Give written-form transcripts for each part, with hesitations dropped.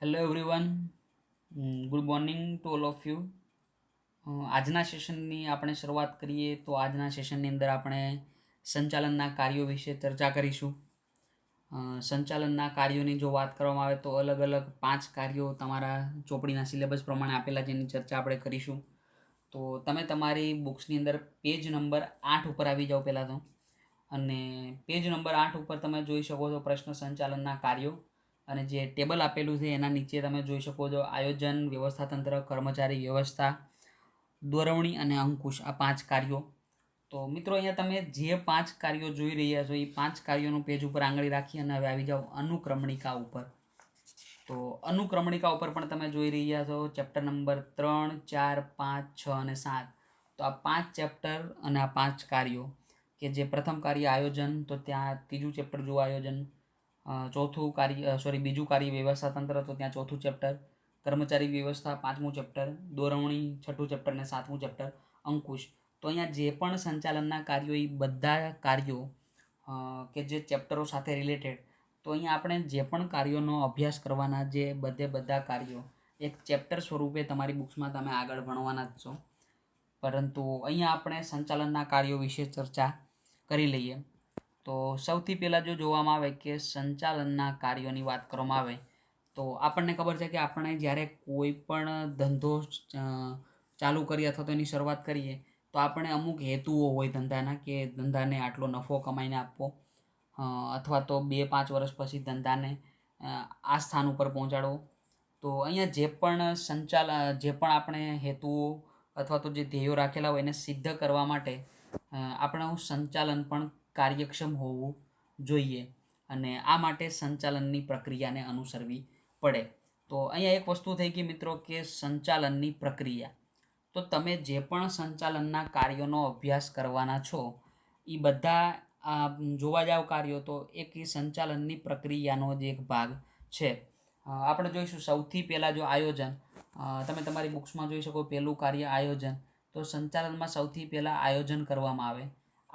Hello everyone, good morning to all of you. આજના સેશનની આપણે શરૂઆત કરીએ તો આજના સેશનની અંદર આપણે સંચાલનના કાર્યો વિશે ચર્ચા કરીશું. સંચાલનના કાર્યોની જો વાત કરવામાં આવે તો અલગ અલગ 5 કાર્યો તમારા ચોપડીના સિલેબસ પ્રમાણે આપેલા જેની ચર્ચા આપણે કરીશું. તો તમે તમારી બુક્સની અંદર પેજ નંબર 8 ઉપર આવી જાઓ પહેલાં તો. અને પેજ નંબર 8 ઉપર તમે જોઈ શકો છો પ્રશ્ન સંચાલનના કાર્યો, અને જે ટેબલ આપેલું છે એના નીચે તમે જોઈ શકો છો આયોજન, વ્યવસ્થાતંત્ર, કર્મચારી વ્યવસ્થા, દોરવણી અને અંકુશ, આ 5 કાર્યો. તો મિત્રો અહીંયા તમે જે 5 કાર્યો જોઈ રહ્યા છો એ 5 કાર્યોનું પેજ ઉપર આંગળી રાખી અને હવે આવી જાઓ અનુક્રમણિકા ઉપર. તો અનુક્રમણિકા ઉપર પણ તમે જોઈ રહ્યા છો ચેપ્ટર નંબર 3, 4, 5, 6 અને 7. તો આ 5 ચેપ્ટર અને આ 5 કાર્યો કે જે પ્રથમ કાર્ય આયોજન, તો ત્યાં ત્રીજું ચેપ્ટર જુઓ આયોજન. બીજું કાર્ય વ્યવસ્થાતંત્ર, તો ત્યાં ચોથું ચેપ્ટર. કર્મચારી વ્યવસ્થા પાંચમું ચેપ્ટર. દોરવણી છઠ્ઠું ચેપ્ટર અને સાતમું ચેપ્ટર અંકુશ. તો અહીંયા જે પણ સંચાલનના કાર્યો એ બધા કાર્યો કે જે ચેપ્ટરો સાથે રિલેટેડ, તો અહીંયા આપણે જે પણ કાર્યોનો અભ્યાસ કરવાના, જે બધા કાર્યો એક ચેપ્ટર સ્વરૂપે તમારી બુક્સમાં તમે આગળ ભણવાના જ છો. પરંતુ અહીંયા આપણે સંચાલનના કાર્યો વિશે ચર્ચા કરી લઈએ. તો સૌથી પહેલાં જો જોવામાં આવે કે સંચાલનના કાર્યોની વાત કરવામાં આવે તો આપણને ખબર છે કે આપણે જ્યારે કોઈ પણ ધંધો ચાલુ કરીએ અથવા તો એની શરૂઆત કરીએ તો આપણે અમુક હેતુઓ હોય ધંધાના, કે ધંધાને આટલો નફો કમાઈને આપવો, અથવા તો 2-5 વર્ષ પછી ધંધાને આ સ્થાન ઉપર પહોંચાડવો. તો અહીંયા જે પણ આપણે હેતુઓ અથવા તો જે ધ્યેયો રાખેલા હોય એને સિદ્ધ કરવા માટે આપણું સંચાલન પણ કાર્યક્ષમ હોવું જોઈએ, અને આ માટે સંચાલનની પ્રક્રિયાને અનુસરવી પડે. તો અહીંયા એક વસ્તુ થઈ ગઈ મિત્રો કે સંચાલનની પ્રક્રિયા. તો તમે જે પણ સંચાલનના કાર્યોનો અભ્યાસ કરવાના છો એ બધા જોવા જાવ કાર્યો તો એક સંચાલનની પ્રક્રિયાનો જ એક ભાગ છે. આપણે જોઈશું સૌથી પહેલાં જો આયોજન, તમે તમારી બુક્સમાં જોઈ શકો પહેલું કાર્ય આયોજન. તો સંચાલનમાં સૌથી પહેલાં આયોજન કરવામાં આવે.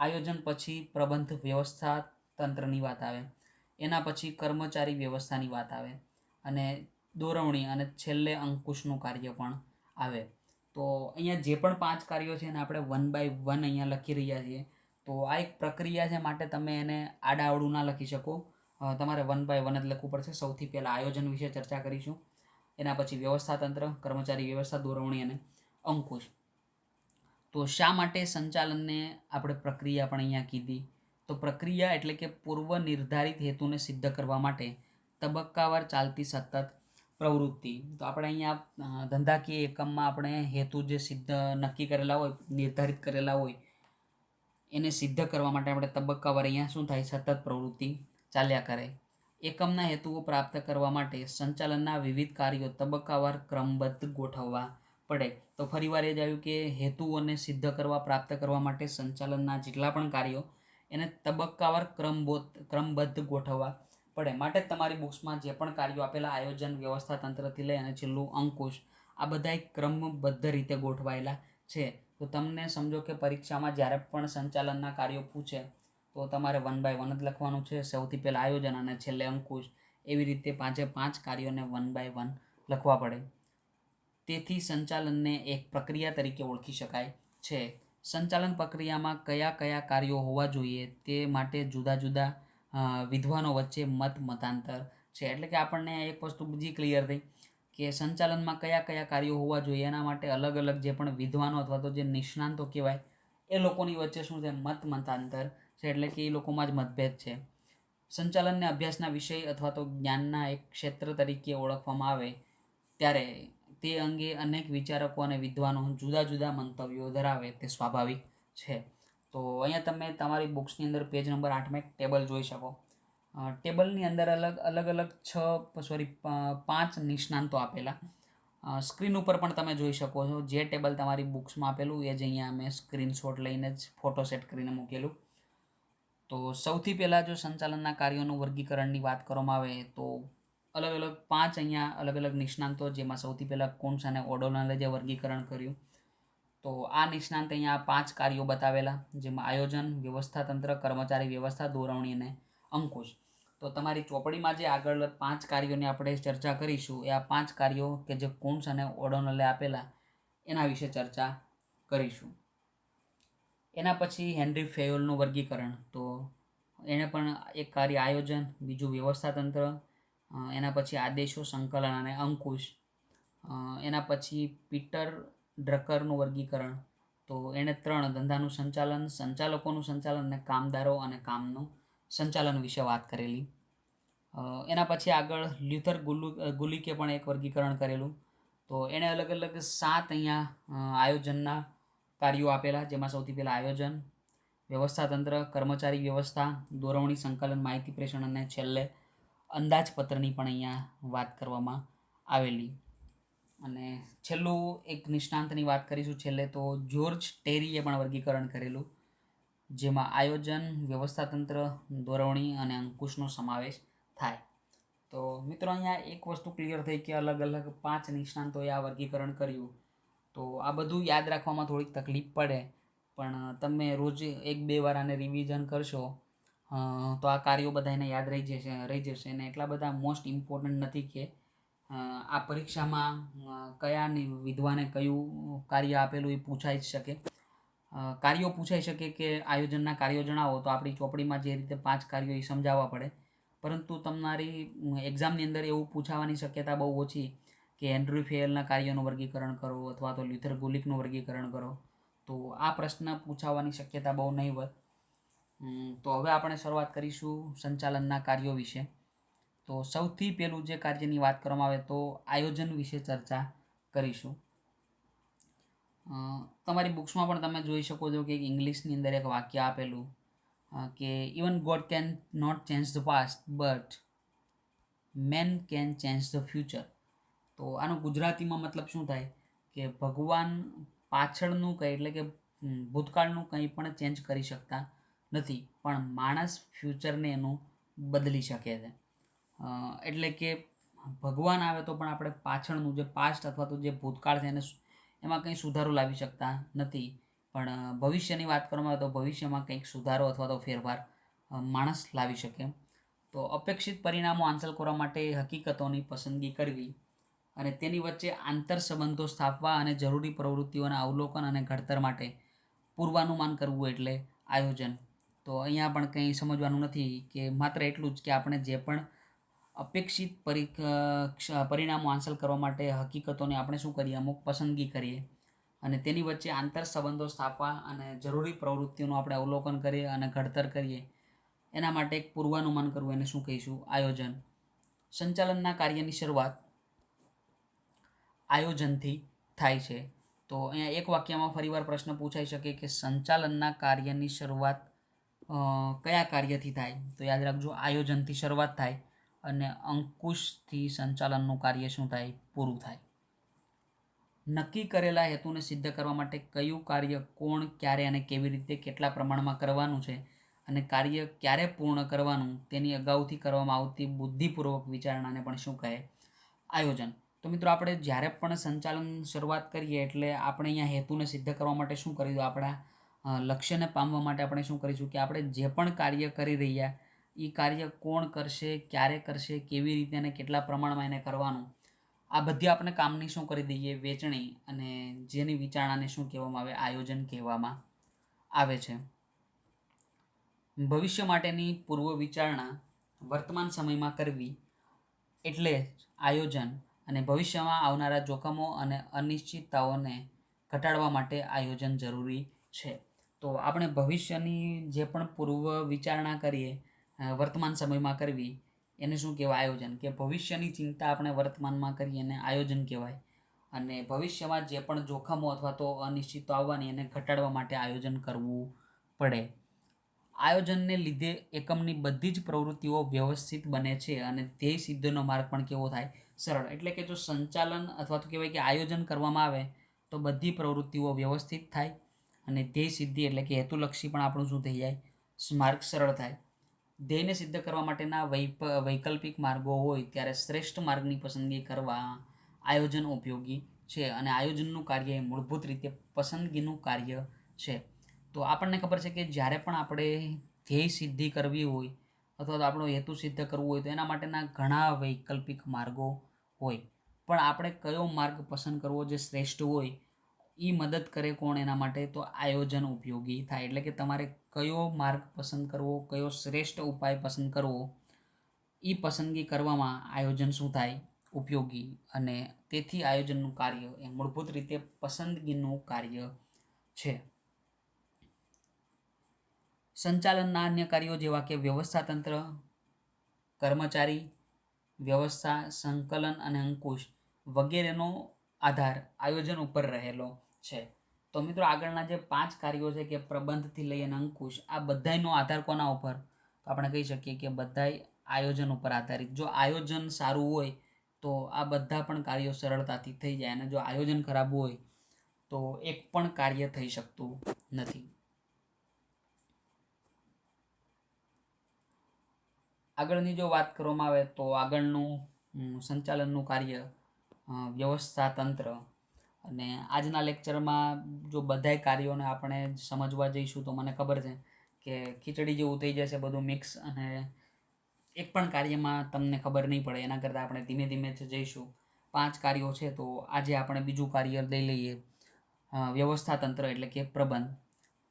આયોજન પછી પ્રબંધ વ્યવસ્થા તંત્રની વાત આવે, એના પછી કર્મચારી વ્યવસ્થાની વાત આવે, અને દોરવણી અને છેલ્લે અંકુશનું કાર્ય પણ આવે. તો અહીંયા જે પણ 5 કાર્યો છે એને આપણે 1 by 1 અહીંયા લખી રહ્યા છીએ. તો આ એક પ્રક્રિયા છે, માટે તમે એને આડાઅવળું ના લખી શકો. તમારે 1 by 1 જ લખવું પડશે. સૌથી પહેલાં આયોજન વિશે ચર્ચા કરીશું, એના પછી વ્યવસ્થાતંત્ર, કર્મચારી વ્યવસ્થા, દોરવણી અને અંકુશ. તો શા માટે સંચાલનને આપણે પ્રક્રિયા પણ અહીંયા કીધી? તો પ્રક્રિયા એટલે કે પૂર્વ નિર્ધારિત હેતુને સિદ્ધ કરવા માટે તબક્કાવાર ચાલતી સતત પ્રવૃત્તિ. તો આપણે અહીંયા ધંધાકીય એકમમાં આપણે હેતુ જે નક્કી કરેલા હોય, નિર્ધારિત કરેલા હોય, એને સિદ્ધ કરવા માટે આપણે તબક્કાવાર અહીંયા શું થાય, સતત પ્રવૃત્તિ ચાલ્યા કરે. એકમના હેતુઓ પ્રાપ્ત કરવા માટે સંચાલનના વિવિધ કાર્યો તબક્કાવાર ક્રમબદ્ધ ગોઠવવા પડે. તો ફરીવાર એ જ આવ્યું કે હેતુઓને સિદ્ધ કરવા, પ્રાપ્ત કરવા માટે સંચાલનના જેટલા પણ કાર્યો એને તબક્કાવાર ક્રમબદ્ધ ગોઠવવા પડે. માટે તમારી બુક્સમાં જે પણ કાર્યો આપેલા આયોજન, વ્યવસ્થાતંત્રથી લઈ અને છેલ્લું અંકુશ, આ બધા ક્રમબદ્ધ રીતે ગોઠવાયેલા છે. તો તમને સમજો કે પરીક્ષામાં જ્યારે પણ સંચાલનના કાર્યો પૂછે તો તમારે 1 by 1 જ લખવાનું છે. સૌથી પહેલાં આયોજન અને છેલ્લે અંકુશ, એવી રીતે 5 કાર્યોને 1 by 1 લખવા પડે. તેથી સંચાલનને એક પ્રક્રિયા તરીકે ઓળખી શકાય છે. સંચાલન પ્રક્રિયામાં કયા કયા કાર્યો હોવા જોઈએ તે માટે જુદા જુદા વિદ્વાનો વચ્ચે મતાંતર છે. એટલે કે આપણને એક વસ્તુ બીજી ક્લિયર થઈ કે સંચાલનમાં કયા કયા કાર્યો હોવા જોઈએ એના માટે અલગ અલગ જે પણ વિદ્વાનો અથવા તો જે નિષ્ણાંતો કહેવાય એ લોકોની વચ્ચે શું છે, મતાંતર છે. એટલે કે એ લોકોમાં જ મતભેદ છે. સંચાલનને અભ્યાસના વિષય અથવા તો જ્ઞાનના એક ક્ષેત્ર તરીકે ઓળખવામાં આવે ત્યારે તે અંગે અનેક વિચારકો અને વિદ્વાનો જુદા જુદા મંતવ્યો ધરાવે તે સ્વાભાવિક છે. તો અહીંયા તમે તમારી બુક્સની અંદર પેજ નંબર 8માં એક ટેબલ જોઈ શકો. ટેબલની અંદર અલગ 5 નિષ્ણાંતો આપેલા. સ્ક્રીન ઉપર પણ તમે જોઈ શકો છો. જે ટેબલ તમારી બુક્સમાં આપેલું એ જ અહીંયા મેં સ્ક્રીનશોટ લઈને જ ફોટો સેટ કરીને મૂકેલું. તો સૌથી પહેલાં જો સંચાલનના કાર્યોનું વર્ગીકરણની વાત કરવામાં આવે તો અલગ 5 અહીંયા અલગ નિષ્ણાંતો, જેમાં સૌથી પહેલાં કુન્સ અને ઓડોનલે જે વર્ગીકરણ કર્યું. તો આ નિષ્ણાંત અહીંયા 5 કાર્યો બતાવેલા, જેમાં આયોજન, વ્યવસ્થાતંત્ર, કર્મચારી વ્યવસ્થા, દોરવણી અને અંકુશ. તો તમારી ચોપડીમાં જે આગળ 5 કાર્યોની આપણે ચર્ચા કરીશું એ આ 5 કાર્યો કે જે કુન્સ અને ઓડોનલે આપેલા એના વિશે ચર્ચા કરીશું. એના પછી હેનરી ફેયોલનું વર્ગીકરણ. તો એણે પણ એક કાર્ય આયોજન, બીજું વ્યવસ્થાતંત્ર, એના પછી આદેશો, સંકલન અને અંકુશ. એના પછી પીટર ડ્રકરનું વર્ગીકરણ. તો એણે 3 ધંધાનું સંચાલન, સંચાલકોનું સંચાલન અને કામદારો અને કામનું સંચાલન વિશે વાત કરેલી. એના પછી આગળ લ્યુથર ગુલિકે પણ એક વર્ગીકરણ કરેલું. તો એણે અલગ અલગ 7 અહીંયા આયોજનના કાર્યો આપેલા, જેમાં સૌથી પહેલાં આયોજન, વ્યવસ્થાતંત્ર, કર્મચારી વ્યવસ્થા, દોરવણી, સંકલન, માહિતી પ્રેષણ અને છેલ્લે અંદાજપત્રની પણ અહીંયા વાત કરવામાં આવેલી. અને છેલ્લું એક નિષ્ણાંતની વાત કરીશું છેલ્લે, તો જ્યોર્જ ટેરીએ પણ વર્ગીકરણ કરેલું, જેમાં આયોજન, વ્યવસ્થાતંત્ર, દોરવણી અને અંકુશનો સમાવેશ થાય. તો મિત્રો અહીંયા એક વસ્તુ ક્લિયર થઈ કે અલગ અલગ 5 નિષ્ણાંતોએ આ વર્ગીકરણ કર્યું. તો આ બધું યાદ રાખવામાં થોડીક તકલીફ પડે, પણ તમે રોજ 1-2 વાર આને રિવિઝન કરશો તો આ કાર્યો બધાને યાદ રહી જશે. અને એટલા બધા મોસ્ટ ઇમ્પોર્ટન્ટ નથી કે આ પરીક્ષામાં કયા વિદ્વાને કયું કાર્ય આપેલું એ પૂછાઈ જ શકે. કાર્યો પૂછાઈ શકે કે આયોજનના કાર્યો જણાવો, તો આપણી ચોપડીમાં જે રીતે 5 કાર્યો એ સમજાવવા પડે. પરંતુ તમારી એક્ઝામની અંદર એવું પૂછાવાની શક્યતા બહુ ઓછી કે હેનરી ફેયલના કાર્યોનું વર્ગીકરણ કરો અથવા તો લ્યુથર ગુલિકનું વર્ગીકરણ કરો. તો આ પ્રશ્ન પૂછાવાની શક્યતા બહુ નહીવત. તો હવે આપણે શરૂઆત કરીશું સંચાલનના કાર્યો વિશે. તો સૌથી પહેલું જે કાર્યની વાત કરવામાં આવે તો આયોજન વિશે ચર્ચા કરીશું. તમારી બુક્સમાં પણ તમે જોઈ શકો છો કે ઇંગ્લિશની અંદર એક વાક્ય આપેલું કે even God can not change the past but man can change the future. તો આનું ગુજરાતીમાં મતલબ શું થાય કે ભગવાન પાછળનું કંઈ એટલે કે ભૂતકાળનું કંઈ પણ ચેન્જ કરી શકતા નથી, પણ માણસ ફ્યુચરને એનું બદલી શકે છે. એટલે કે ભગવાન આવે તો પણ આપણે પાછળનું જે પાસ્ટ અથવા તો જે ભૂતકાળ છે એમાં કંઈ સુધારો લાવી શકતા નથી, પણ ભવિષ્યની વાત કરવામાં આવે તો ભવિષ્યમાં કંઈક સુધારો અથવા તો ફેરફાર માણસ લાવી શકે. તો અપેક્ષિત પરિણામો હાંસલ કરવા માટે હકીકતોની પસંદગી કરવી અને તેની વચ્ચે આંતર સંબંધો સ્થાપવા અને જરૂરી પ્રવૃત્તિઓના અવલોકન અને ઘડતર માટે પૂર્વાનુમાન કરવું એટલે આયોજન. તો અહીંયા પણ કંઈ સમજવાનું નથી કે માત્ર એટલું જ કે આપણે જે પણ અપેક્ષિત પરિણામો હાંસલ કરવા માટે હકીકતોને આપણે શું કરીએ, અમુક પસંદગી કરીએ અને તેની વચ્ચે આંતર સંબંધો સ્થાપવા અને જરૂરી પ્રવૃત્તિઓનું આપણે અવલોકન કરીએ અને ઘડતર કરીએ, એના માટે એક પૂર્વાનુમાન કરવું એને શું કહીશું, આયોજન. સંચાલનના કાર્યની શરૂઆત આયોજનથી થાય છે. તો અહીંયા એક વાક્યમાં ફરીવાર પ્રશ્ન પૂછાઈ શકે કે સંચાલનના કાર્યની શરૂઆત કયા કાર્યથી થાય? તો યાદ રાખજો, આયોજનથી શરૂઆત થાય અને અંકુશથી સંચાલનનું કાર્ય શું થાય, પૂરું થાય. નક્કી કરેલા હેતુને સિદ્ધ કરવા માટે કયું કાર્ય કોણ, ક્યારે અને કેવી રીતે, કેટલા પ્રમાણમાં કરવાનું છે અને કાર્ય ક્યારે પૂર્ણ કરવાનું તેની અગાઉથી કરવામાં આવતી બુદ્ધિપૂર્વક વિચારણાને પણ શું કહે, આયોજન. તો મિત્રો આપણે જ્યારે પણ સંચાલન શરૂઆત કરીએ એટલે આપણે અહીંયા હેતુને સિદ્ધ કરવા માટે શું કરીશું, આપણા લક્ષ્યને પામવા માટે આપણે શું કરીશું કે આપણે જે પણ કાર્ય કરી રહ્યા એ કાર્ય કોણ કરશે, ક્યારે કરશે, કેવી રીતે અને કેટલા પ્રમાણમાં એને કરવાનું, આ બધી આપણે કામની શું કરી દઈએ, વેચણી, અને જેની વિચારણાને શું કહેવામાં આવે, આયોજન કહેવામાં આવે છે. ભવિષ્ય માટેની પૂર્વ વિચારણા વર્તમાન સમયમાં કરવી એટલે આયોજન, અને ભવિષ્યમાં આવનારા જોખમો અને અનિશ્ચિતતાઓને ઘટાડવા માટે આયોજન જરૂરી છે. તો આપણે ભવિષ્યની જે પણ પૂર્વ વિચારણા કરીએ વર્તમાન સમયમાં કરવી એને શું કહેવાય, આયોજન. કે ભવિષ્યની ચિંતા આપણે વર્તમાનમાં કરીએ એને આયોજન કહેવાય, અને ભવિષ્યમાં જે પણ જોખમો અથવા તો અનિશ્ચિતતા આવવાની એને ઘટાડવા માટે આયોજન કરવું પડે. આયોજનને લીધે એકમની બધી જ પ્રવૃત્તિઓ વ્યવસ્થિત બને છે અને ધ્યેય સિદ્ધિનો માર્ગ પણ કેવો થાય, સરળ. એટલે કે જો સંચાલન અથવા તો કહેવાય કે આયોજન કરવામાં આવે તો બધી પ્રવૃત્તિઓ વ્યવસ્થિત થાય અને ધ્યેય સિદ્ધિ એટલે કે હેતુલક્ષી પણ આપણું શું થઈ જાય, માર્ગ સરળ થાય. ધ્યેયને સિદ્ધ કરવા માટેના વૈકલ્પિક માર્ગો હોય ત્યારે શ્રેષ્ઠ માર્ગની પસંદગી કરવા આયોજન ઉપયોગી છે, અને આયોજનનું કાર્ય એ મૂળભૂત રીતે પસંદગીનું કાર્ય છે. તો આપણને ખબર છે કે જ્યારે પણ આપણે ધ્યેય સિદ્ધિ કરવી હોય અથવા તો આપણો હેતુ સિદ્ધ કરવો હોય તો એના માટેના ઘણા વૈકલ્પિક માર્ગો હોય, પણ આપણે કયો માર્ગ પસંદ કરવો જે શ્રેષ્ઠ હોય એ મદદ કરે કોણ એના માટે? તો આયોજન ઉપયોગી થાય. એટલે કે તમારે કયો માર્ગ પસંદ કરવો, કયો શ્રેષ્ઠ ઉપાય પસંદ કરવો, એ પસંદગી કરવામાં આયોજન શું થાય? ઉપયોગી. અને તેથી આયોજનનું કાર્ય એ મૂળભૂત રીતે પસંદગીનું કાર્ય છે. સંચાલનના અન્ય કાર્યો જેવા કે વ્યવસ્થાતંત્ર, કર્મચારી વ્યવસ્થા, સંકલન અને અંકુશ વગેરેનો આધાર આયોજન ઉપર રહેલો છે. તો મિત્રો આગળના જે 5 કાર્યો છે કે પ્રબંધથી લઈ અને અંકુશ, આ બધાયનો આધાર કોના ઉપર? તો આપણે કહી શકીએ કે બધાય આયોજન ઉપર આધારિત. જો આયોજન સારું હોય તો આ બધા પણ કાર્યો સરળતાથી થઈ જાય, અને જો આયોજન ખરાબ હોય તો એક પણ કાર્ય થઈ શકતું નથી. આગળની જો વાત કરવામાં આવે તો આગળનું સંચાલનનું કાર્ય વ્યવસ્થાતંત્ર. અને આજના લેક્ચરમાં જો બધાય કાર્યોને આપણે સમજવા જઈશું તો મને ખબર છે કે ખીચડી જેવું થઈ જશે બધું મિક્સ, અને એક પણ કાર્યમાં તમને ખબર નહીં પડે. એના કરતાં આપણે ધીમે ધીમે જઈશું. 5 કાર્યો છે તો આજે આપણે બીજું કાર્ય લઈ લઈએ, વ્યવસ્થાતંત્ર એટલે કે પ્રબંધ.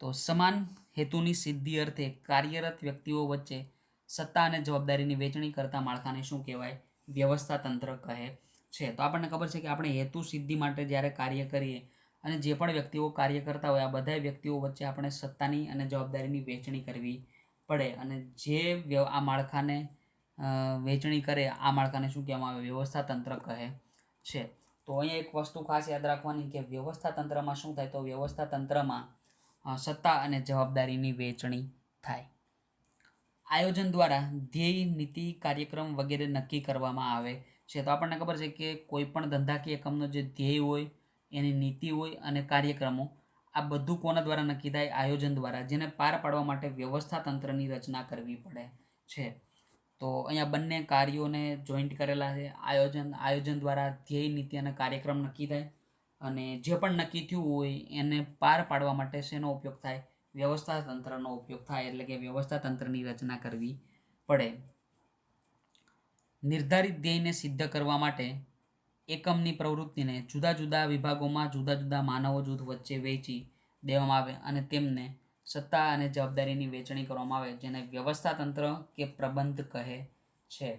તો સમાન હેતુની સિદ્ધિ અર્થે કાર્યરત વ્યક્તિઓ વચ્ચે સત્તા અને જવાબદારીની વહેંચણી કરતા માળખાને શું કહેવાય? વ્યવસ્થાતંત્ર કહે છે. તો આપણને ખબર છે કે આપણે હેતુ સિદ્ધિ માટે જ્યારે કાર્ય કરીએ અને જે પણ વ્યક્તિઓ કાર્ય કરતા હોય આ બધા વ્યક્તિઓ વચ્ચે આપણે સત્તાની અને જવાબદારીની વહેંચણી કરવી પડે, અને જે આ માળખાને વહેંચણી કરે આ માળખાને શું કહેવામાં આવે? વ્યવસ્થાતંત્ર કહે છે. તો અહીંયા એક વસ્તુ ખાસ યાદ રાખવાની કે વ્યવસ્થાતંત્રમાં શું થાય? તો વ્યવસ્થાતંત્રમાં સત્તા અને જવાબદારીની વહેંચણી થાય. આયોજન દ્વારા ધ્યેય, નીતિ, કાર્યક્રમ વગેરે નક્કી કરવામાં આવે છે. તો આપણને ખબર છે કે કોઈ પણ ધંધાકીય એકમનો જે ધ્યેય હોય, એની નીતિ હોય અને કાર્યક્રમો, આ બધું કોના દ્વારા નક્કી થાય? આયોજન દ્વારા, જેને પાર પાડવા માટે વ્યવસ્થાતંત્રની રચના કરવી પડે છે. તો અહીંયા બંને કાર્યોને જોઈન્ટ કરેલા છે. આયોજન દ્વારા ધ્યેય, નીતિ અને કાર્યક્રમ નક્કી થાય, અને જે પણ નક્કી થયું હોય એને પાર પાડવા માટે શેનો ઉપયોગ થાય? વ્યવસ્થાતંત્રનો ઉપયોગ થાય. એટલે કે વ્યવસ્થાતંત્રની રચના કરવી પડે. નિર્ધારિત ધ્યેયને સિદ્ધ કરવા માટે એકમની પ્રવૃત્તિને જુદા જુદા વિભાગોમાં જુદા જુદા માનવો જૂથ વચ્ચે વહેંચી દેવામાં આવે અને તેમને સત્તા અને જવાબદારીની વહેંચણી કરવામાં આવે, જેને વ્યવસ્થાતંત્ર કે પ્રબંધ કહે છે.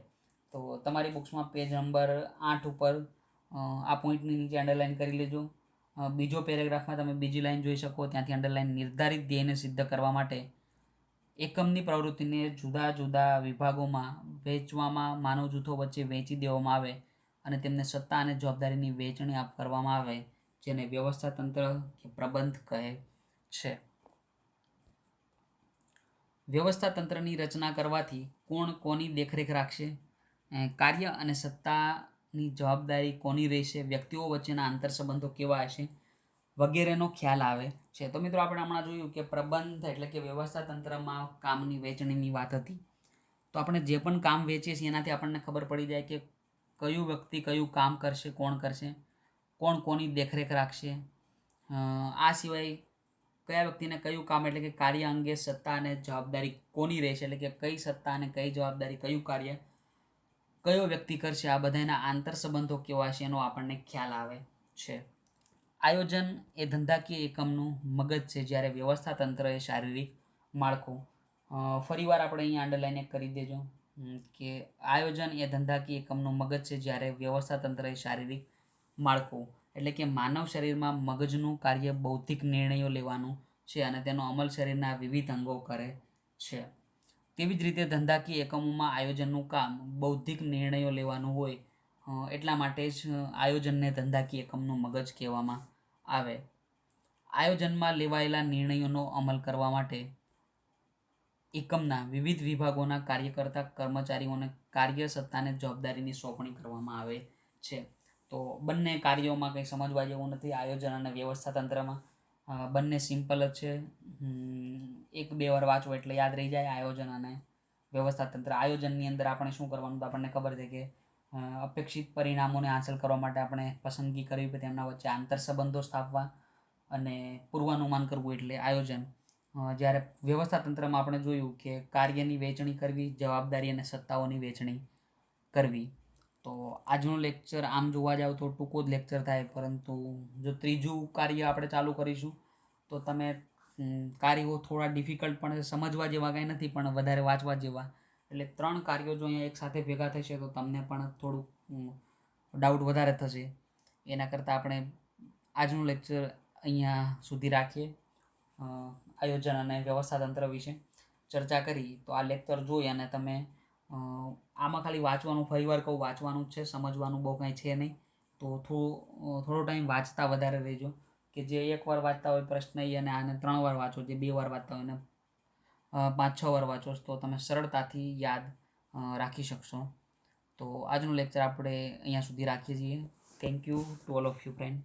તો તમારી બુક્સમાં પેજ નંબર 8 ઉપર આ પોઈન્ટની નીચે અંડરલાઇન કરી લેજો. બીજો પેરેગ્રાફમાં તમે બીજી લાઈન જોઈ શકો, ત્યાંથી અંડરલાઇન નિર્ધારિત ધ્યેયને સિદ્ધ કરવા માટે એકમની પ્રવૃત્તિને જુદા જુદા વિભાગોમાં વહેંચવામાં માનવ જૂથો વચ્ચે વહેંચી દેવામાં આવે અને તેમને સત્તા અને જવાબદારીની વહેંચણી કરવામાં આવે, જેને વ્યવસ્થાતંત્ર કે પ્રબંધ કહે છે. વ્યવસ્થાતંત્રની રચના કરવાથી કોણ કોની દેખરેખ રાખશે? કાર્ય અને સત્તાની જવાબદારી કોની રહેશે? વ્યક્તિઓ વચ્ચેના આંતરસંબંધો કેવા હશે? વગેરેનો ખ્યાલ આવે છે. તો મિત્રો આપણે હમણાં જોયું કે પ્રબંધ એટલે કે વ્યવસ્થાતંત્રમાં કામની વહેંચણીની વાત હતી. તો આપણે જે પણ કામ વેચીએ છીએ એનાથી આપણને ખબર પડી જાય કે કયું વ્યક્તિ કયું કામ કરશે, કોણ કરશે, કોણ કોની દેખરેખ રાખશે. આ સિવાય કયા વ્યક્તિને કયું કામ એટલે કે કાર્ય અંગે સત્તા અને જવાબદારી કોની રહેશે, એટલે કે કઈ સત્તા અને કઈ જવાબદારી, કયું કાર્ય કયો વ્યક્તિ કરશે, આ બધાના આંતરસંબંધો કેવા છે એનો આપણને ખ્યાલ આવે છે. આયોજન એ ધંધાકીય એકમનું મગજ છે, જ્યારે વ્યવસ્થાતંત્ર એ શારીરિક માળખું. ફરીવાર આપણે અહીંયા અંડરલાઇન એક કરી દેજો કે આયોજન એ ધંધાકીય એકમનું મગજ છે, જ્યારે વ્યવસ્થાતંત્ર એ શારીરિક માળખું. એટલે કે માનવ શરીરમાં મગજનું કાર્ય બૌદ્ધિક નિર્ણયો લેવાનું છે અને તેનો અમલ શરીરના વિવિધ અંગો કરે છે. તેવી જ રીતે ધંધાકીય એકમોમાં આયોજનનું કામ બૌદ્ધિક નિર્ણયો લેવાનું હોય, એટલા માટે જ આયોજનને ધંધાકીય એકમનું મગજ કહેવામાં આવે. આયોજનમાં લેવાયેલા નિર્ણયોનો અમલ કરવા માટે એકમના વિવિધ વિભાગોના કાર્યકર્તા કર્મચારીઓને કાર્ય, સત્તા અને જવાબદારીની સોંપણી કરવામાં આવે છે. તો બંને કાર્યોમાં કંઈ સમજવા જેવું નથી. આયોજન અને વ્યવસ્થાતંત્રમાં બંને સિમ્પલ જ છે. 1-2 વાર વાંચો એટલે યાદ રહી જાય આયોજન અને વ્યવસ્થાતંત્ર. આયોજનની અંદર આપણે શું કરવાનું? તો આપણને ખબર છે કે અપેક્ષિત પરિણામોને હાંસલ કરવા માટે આપણે પસંદગી કરવી પડે, તેમના વચ્ચે આંતરસંબંધો સ્થાપવા અને પૂર્વાનુમાન કરવું એટલે આયોજન. જ્યારે વ્યવસ્થાતંત્રમાં આપણે જોયું કે કાર્યની વહેંચણી કરવી, જવાબદારી અને સત્તાઓની વહેંચણી કરવી. તો આજનો લેક્ચર આમ જોવા જાવ તો ટૂંકો જ લેક્ચર થાય, પરંતુ જો ત્રીજું કાર્ય આપણે ચાલુ કરીશું તો તમે કાર્યો થોડા ડિફિકલ્ટ પણ સમજવા જેવા કાંઈ નથી, પણ વધારે વાંચવા જેવા. એટલે 3 કાર્યો જો અહીંયા એકસાથે ભેગા થશે તો તમને પણ થોડુંક ડાઉટ વધારે થશે. એના કરતાં આપણે આજનું લેક્ચર અહીંયા સુધી રાખીએ. આયોજન અને વ્યવસ્થાતંત્ર વિશે ચર્ચા કરી. તો આ લેક્ચર જોઈ અને તમે આમાં ખાલી વાંચવાનું, ફરીવાર કહું, વાંચવાનું જ છે, સમજવાનું બહુ કાંઈ છે નહીં. તો થોડો ટાઈમ વાંચતા વધારે રહેજો, કે જે એકવાર વાંચતા હોય પ્રશ્ન અને આને 3 વાર વાંચો, જે 2 વાર વાંચતા હોય એને 5-6 વાર વાંચો, તો તમે સરળતાથી યાદ રાખી શકશો. તો આજનું લેક્ચર આપણે અહીંયા સુધી રાખીએ છીએ. Thank you to all of you friend.